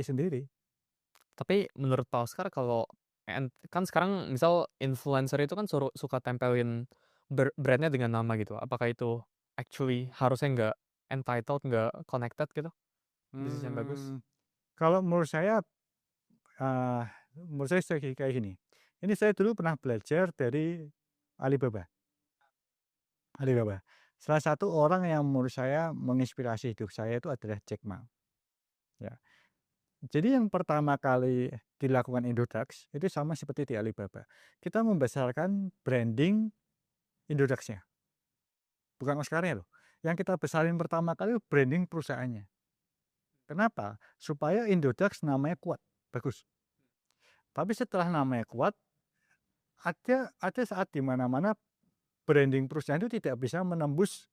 sendiri. Tapi menurut Pak Oscar kalau kan sekarang misal influencer itu kan suka tempelin brand-nya dengan nama gitu. Apakah itu actually harusnya nggak entitled, nggak connected gitu? Bisnis yang bagus? Mmm, Kalau eee, menurut saya kayak gini, ini saya dulu pernah belajar dari Alibaba. Alibaba. Salah satu orang yang menurut saya menginspirasi hidup saya itu adalah Jack Ma, ya. Jadi yang pertama kali dilakukan Indodax itu sama seperti di Alibaba. Kita membesarkan branding Indodax-nya, bukan Oscar-nya loh. Yang kita besarin pertama kali branding perusahaannya. Kenapa? Supaya Indodax namanya kuat, bagus. Tapi setelah namanya kuat, ada saat di mana-mana branding perusahaan itu tidak bisa menembus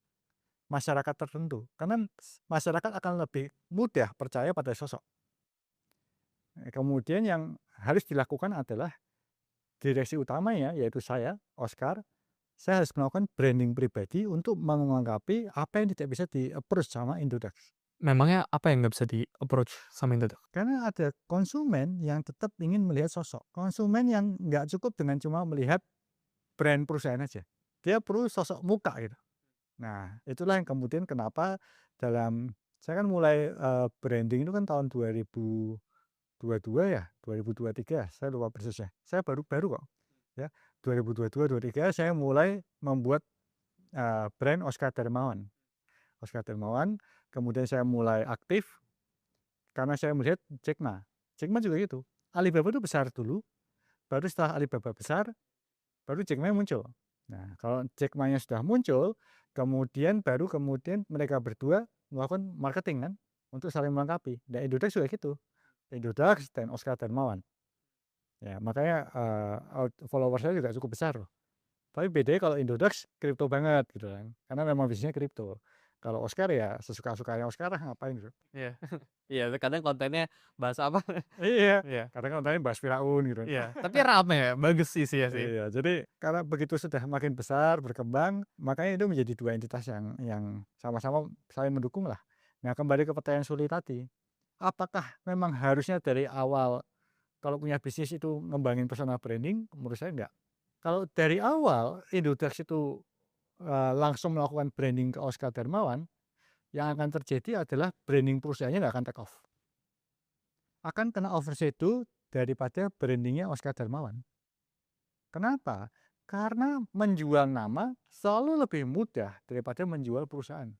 masyarakat tertentu, karena masyarakat akan lebih mudah percaya pada sosok. Kemudian yang harus dilakukan adalah direksi utamanya, yaitu saya, Oscar, saya harus melakukan branding pribadi untuk melengkapi apa yang tidak bisa di-approach sama Indodax. Memangnya apa yang nggak bisa di-approach sama Indodax? Karena ada konsumen yang tetap ingin melihat sosok, konsumen yang nggak cukup dengan cuma melihat brand perusahaan aja, dia perlu sosok muka gitu. Nah, itulah yang kemudian kenapa saya kan mulai, branding itu kan tahun 2022 ya, 2023 ya, saya lupa persisnya. Saya baru baru kok, ya. 2022, 23 saya mulai membuat, brand Oscar Darmawan. Oscar Darmawan, kemudian saya mulai aktif karena saya melihat Jack Ma. Jack Ma juga gitu, Alibaba itu besar dulu, baru setelah Alibaba besar, baru Jack Ma muncul. Nah, kalau Jack Ma-nya sudah muncul, kemudian mereka berdua melakukan marketing kan, untuk saling melengkapi. Dan Indodax juga gitu, Indodax dan Oscar Darmawan. Ya makanya, followers saya juga cukup besar loh. Tapi bedanya kalau Indodax kripto banget gitu kan, karena memang bisnisnya kripto. Kalau Oscar ya sesuka-sukanya Oscar lah, ngapain gitu. Iya. Iya, kadang kontennya bahasa apa? Iya, Iya, kadang kan tanya bahas Firaun gitu kan. iya. Tapi rame ya, bagus sih isinya sih. Iya, jadi karena begitu sudah makin besar, berkembang, makanya itu menjadi 2 entitas yang sama-sama saling mendukung lah. Nah, kembali ke pertanyaan Suli tadi, apakah memang harusnya dari awal kalau punya bisnis itu ngembangin personal branding? Menurut saya enggak. Kalau dari awal Indodax itu, langsung melakukan branding ke Oscar Darmawan, yang akan terjadi adalah branding perusahaannya nggak akan take off. Akan kena overshadow daripada brandingnya Oscar Darmawan. Kenapa? Karena menjual nama selalu lebih mudah daripada menjual perusahaan.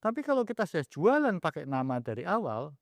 Tapi kalau kita sudah jualan pakai nama dari awal,